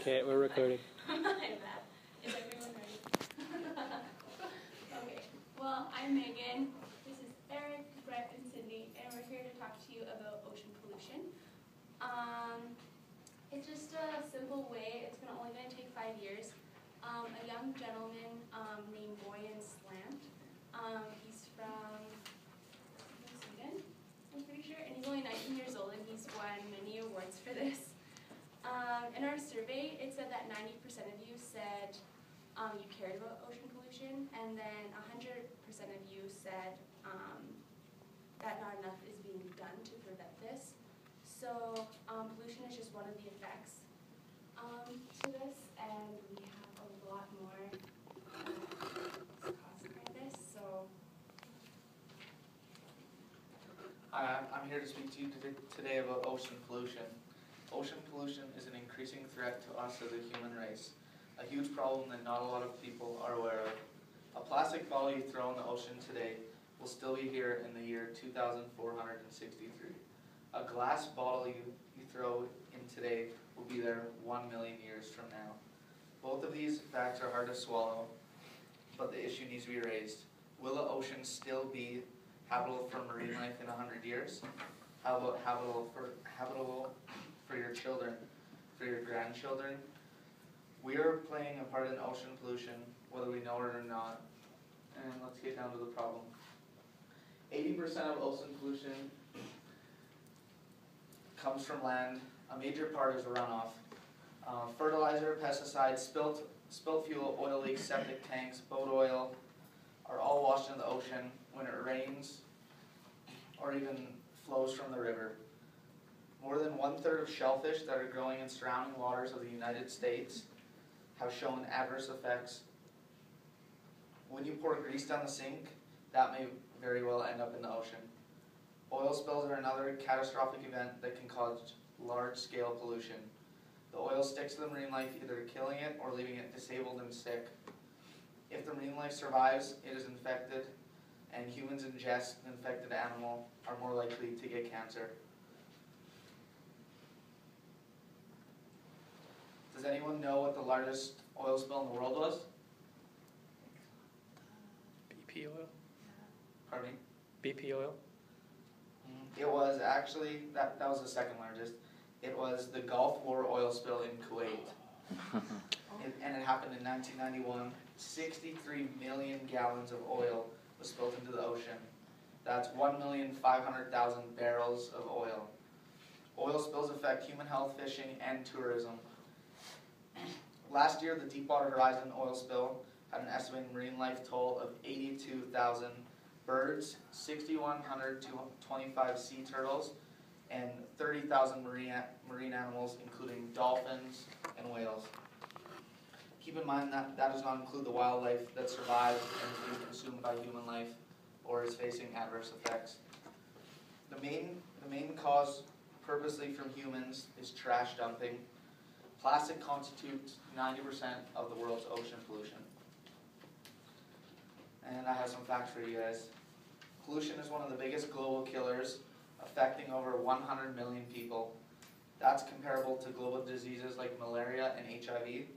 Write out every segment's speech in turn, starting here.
Okay, we're recording. I'm bad. Is everyone ready? Okay. Well, I'm Megan. This is Eric, Brett, and Sydney, and we're here to talk to you about ocean pollution. It's just a simple way. It's only going to take 5 years. A young gentleman named Boyan Slant. He's from Sweden, I'm pretty sure, and he's only 19 years old, and he's won many awards for this. In our survey, it said that 90% of you said you cared about ocean pollution, and then 100% of you said that not enough is being done to prevent this. So pollution is just one of the effects to this, and we have a lot more costs behind this. So I'm here to speak to you today about ocean pollution. Ocean pollution is an increasing threat to us as a human race, a huge problem that not a lot of people are aware of. A plastic bottle you throw in the ocean today will still be here in the year 2463. A glass bottle you throw in today will be there 1 million years from now. Both of these facts are hard to swallow, but the issue needs to be raised. Will the ocean still be habitable for marine life in 100 years? How about habitable for your children, for your grandchildren? We are playing a part in ocean pollution, whether we know it or not. And let's get down to the problem. 80% of ocean pollution comes from land. A major part is runoff. Fertilizer, pesticides, spilt fuel, oil leaks, septic tanks, boat oil are all washed into the ocean when it rains or even flows from the river. More than 1/3 of shellfish that are growing in surrounding waters of the United States have shown adverse effects. When you pour grease down the sink, that may very well end up in the ocean. Oil spills are another catastrophic event that can cause large-scale pollution. The oil sticks to the marine life, either killing it or leaving it disabled and sick. If the marine life survives, it is infected, and humans ingest an infected animal are more likely to get cancer. Does anyone know what the largest oil spill in the world was? BP oil? Pardon me? BP oil? It was actually, that was the second largest. It was the Gulf War oil spill in Kuwait. And it happened in 1991. 63 million gallons of oil was spilled into the ocean. That's 1,500,000 barrels of oil. Oil spills affect human health, fishing, and tourism. Last year, the Deepwater Horizon oil spill had an estimated marine life toll of 82,000 birds, 6,100 to 25 sea turtles, and 30,000 marine animals, including dolphins and whales. Keep in mind that that does not include the wildlife that survives and is being consumed by human life or is facing adverse effects. The main cause purposely from humans is trash dumping. Plastic constitutes 90% of the world's ocean pollution. And I have some facts for you guys. Pollution is one of the biggest global killers, affecting over 100 million people. That's comparable to global diseases like malaria and HIV.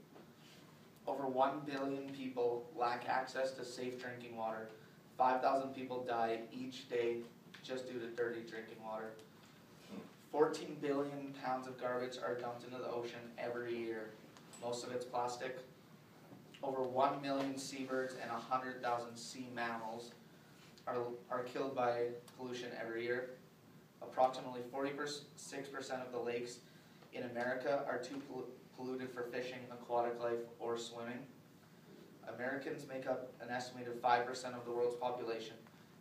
Over 1 billion people lack access to safe drinking water. 5,000 people die each day just due to dirty drinking water. 14 billion pounds of garbage are dumped into the ocean every year. Most of it's plastic. Over 1 million seabirds and 100,000 sea mammals are killed by pollution every year. Approximately 46% of the lakes in America are too polluted for fishing, aquatic life, or swimming. Americans make up an estimated 5% of the world's population.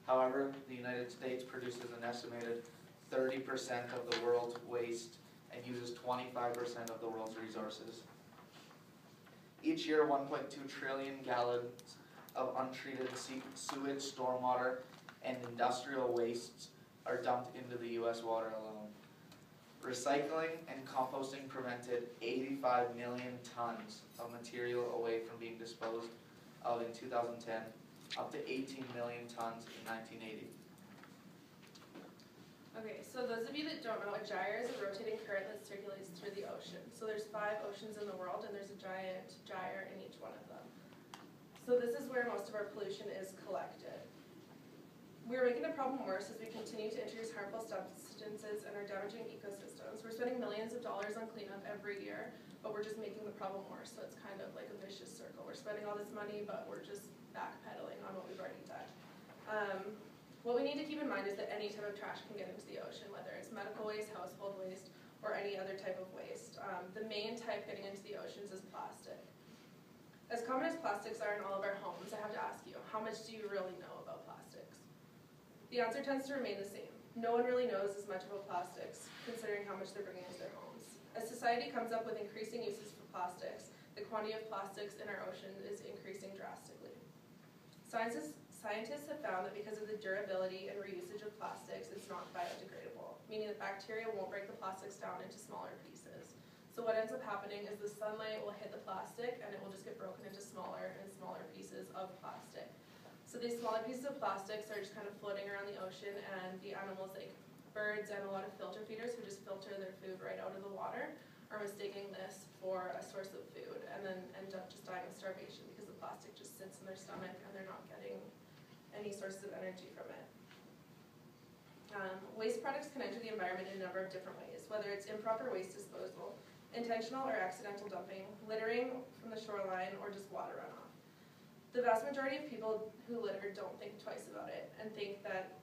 However, the United States produces an estimated 30% of the world's waste and uses 25% of the world's resources. Each year, 1.2 trillion gallons of untreated sewage, stormwater, and industrial wastes are dumped into the U.S. water alone. Recycling and composting prevented 85 million tons of material away from being disposed of in 2010, up to 18 million tons in 1980. Okay, so those of you that don't know, a gyre is a rotating current that circulates through the ocean. So there's 5 oceans in the world, and there's a giant gyre in each one of them. So this is where most of our pollution is collected. We're making the problem worse as we continue to introduce harmful substances and are damaging ecosystems. We're spending millions of dollars on cleanup every year, but we're just making the problem worse. So it's kind of like a vicious circle. We're spending all this money, but we're just backpedaling on what we've already done. What we need to keep in mind is that any type of trash can get into the ocean, whether it's medical waste, household waste, or any other type of waste. The main type getting into the oceans is plastic. As common as plastics are in all of our homes, I have to ask you, how much do you really know about plastics? The answer tends to remain the same. No one really knows as much about plastics, considering how much they're bringing into their homes. As society comes up with increasing uses for plastics, the quantity of plastics in our ocean is increasing drastically. Scientists have found that because of the durability and reusage of plastics, it's not biodegradable, meaning that bacteria won't break the plastics down into smaller pieces. So what ends up happening is the sunlight will hit the plastic and it will just get broken into smaller and smaller pieces of plastic. So these smaller pieces of plastics are just kind of floating around the ocean, and the animals like birds and a lot of filter feeders who just filter their food right out of the water are mistaking this for a source of food and then end up just dying of starvation because the plastic just sits in their stomach and they're not getting any sources of energy from it. Waste products can enter the environment in a number of different ways, whether it's improper waste disposal, intentional or accidental dumping, littering from the shoreline, or just water runoff. The vast majority of people who litter don't think twice about it and think that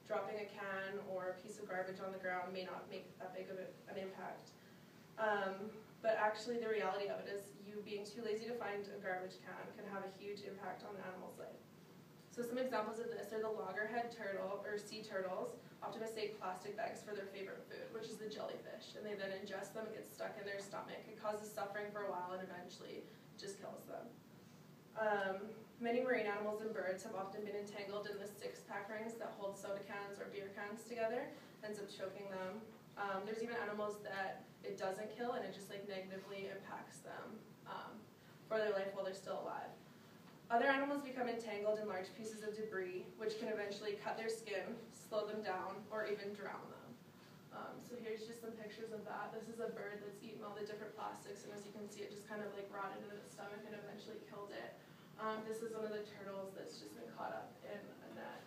dropping a can or a piece of garbage on the ground may not make that big of an impact. But actually the reality of it is you being too lazy to find a garbage can have a huge impact on the animal's life. So some examples of this are the loggerhead turtle, or sea turtles, often mistake plastic bags for their favorite food, which is the jellyfish, and they then ingest them, it gets stuck in their stomach, it causes suffering for a while, and eventually just kills them. Many marine animals and birds have often been entangled in the 6-pack rings that hold soda cans or beer cans together, ends up choking them. There's even animals that it doesn't kill, and it just like negatively impacts them for their life while they're still alive. Other animals become entangled in large pieces of debris, which can eventually cut their skin, slow them down, or even drown them. So here's just some pictures of that. This is a bird that's eaten all the different plastics, and as you can see, it just kind of like rotted into its stomach and eventually killed it. This is one of the turtles that's just been caught up in a net,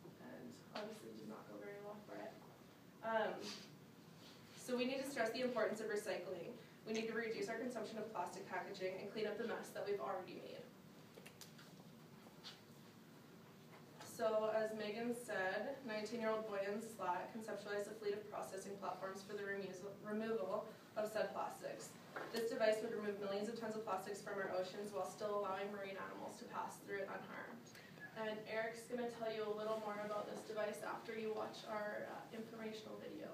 and obviously did not go very well for it. So we need to stress the importance of recycling. We need to reduce our consumption of plastic packaging and clean up the mess that we've already made. So as Megan said, 19-year-old Boyan Slat conceptualized a fleet of processing platforms for the removal of said plastics. This device would remove millions of tons of plastics from our oceans while still allowing marine animals to pass through it unharmed. And Eric's going to tell you a little more about this device after you watch our informational video.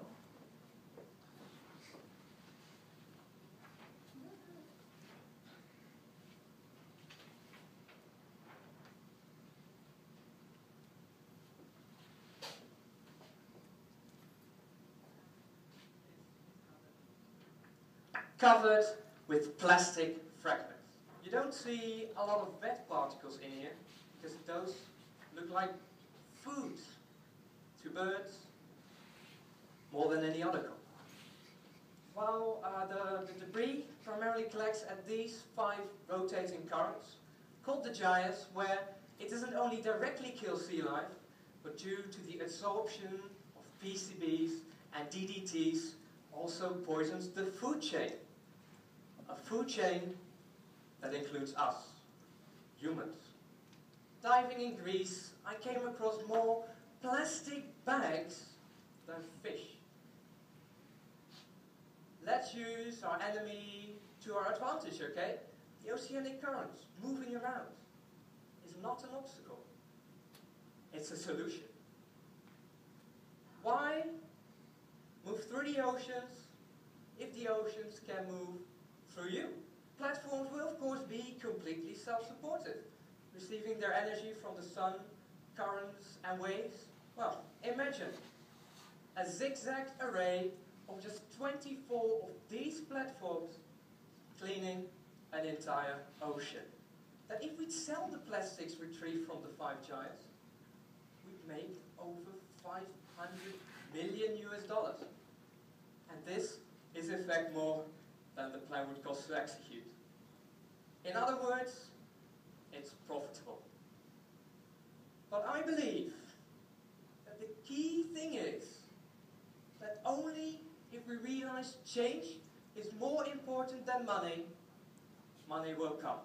Covered with plastic fragments. You don't see a lot of wet particles in here because those look like food to birds more than any other compound. Well, the debris primarily collects at these 5 rotating currents called the gyres, where it doesn't only directly kill sea life, but due to the absorption of PCBs and DDTs also poisons the food chain. A food chain that includes us, humans. Diving in Greece, I came across more plastic bags than fish. Let's use our enemy to our advantage, okay? The oceanic currents moving around is not an obstacle. It's a solution. Why move through the oceans if the oceans can move through you? Platforms will of course be completely self-supportive, receiving their energy from the sun, currents and waves. Well, imagine a zigzag array of just 24 of these platforms cleaning an entire ocean. That if we'd sell the plastics retrieved from the 5 gyres, we'd make over $500 million US. And this is if effect more than the plan would cost to execute. In other words, it's profitable. But I believe that the key thing is that only if we realize change is more important than money, money will come.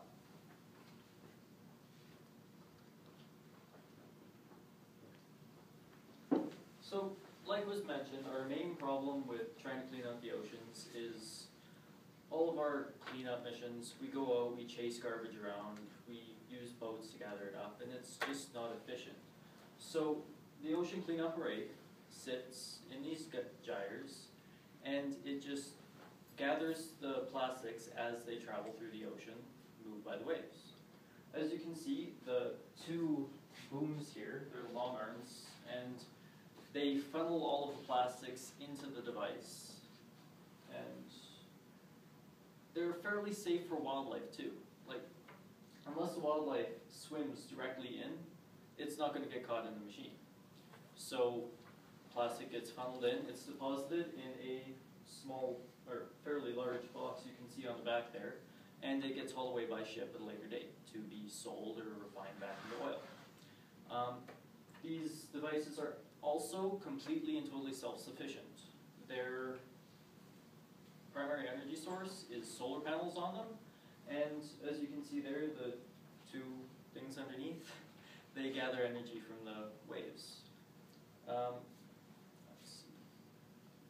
So, like was mentioned, our main problem with trying to clean up the oceans is all of our cleanup missions, we go out, we chase garbage around, we use boats to gather it up, and it's just not efficient. So, the Ocean Cleanup Array sits in these gyres, and it just gathers the plastics as they travel through the ocean, moved by the waves. As you can see, the two booms here, they're long arms, and they funnel all of the plastics into the device, and they're fairly safe for wildlife too. Like, unless the wildlife swims directly in, it's not going to get caught in the machine. So, plastic gets funneled in, it's deposited in a small, or fairly large box you can see on the back there, and it gets hauled away by ship at a later date to be sold or refined back into oil. These devices are also completely and totally self-sufficient. Their primary energy source is solar panels on them, and as you can see there, the two things underneath, they gather energy from the waves.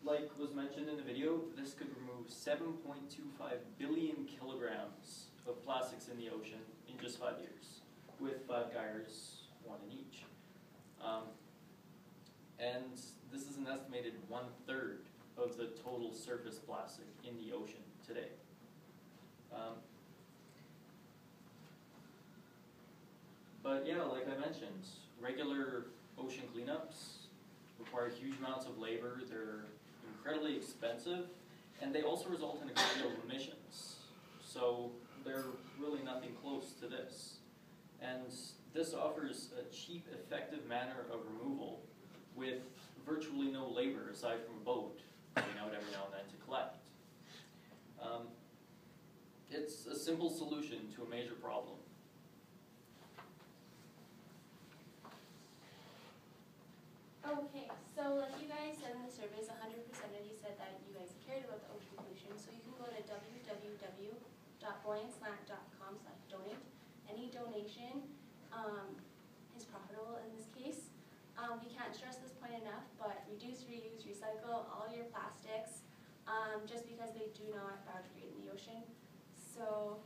Like was mentioned in the video, this could remove 7.25 billion kilograms of plastics in the ocean in just 5 years, with 5 gyres, 1 in each. And this is an estimated 1/3 of the total surface plastic in the ocean today. But yeah, like I mentioned, regular ocean cleanups require huge amounts of labor, they're incredibly expensive, and they also result in a great deal of emissions. So they're really nothing close to this. And this offers a cheap, effective manner of removal with virtually no labor aside from a boat going out every now and then to collect. It's a simple solution to a major problem. Okay, so like you guys said in the surveys, 100% of you said that you guys cared about the ocean pollution, so you can go to www.buoyantslant.com/donate. Any donation is profitable in this case. We can't stress this point enough, but reduce, reuse, recycle all your plastics just because they do not biodegrade in the ocean. So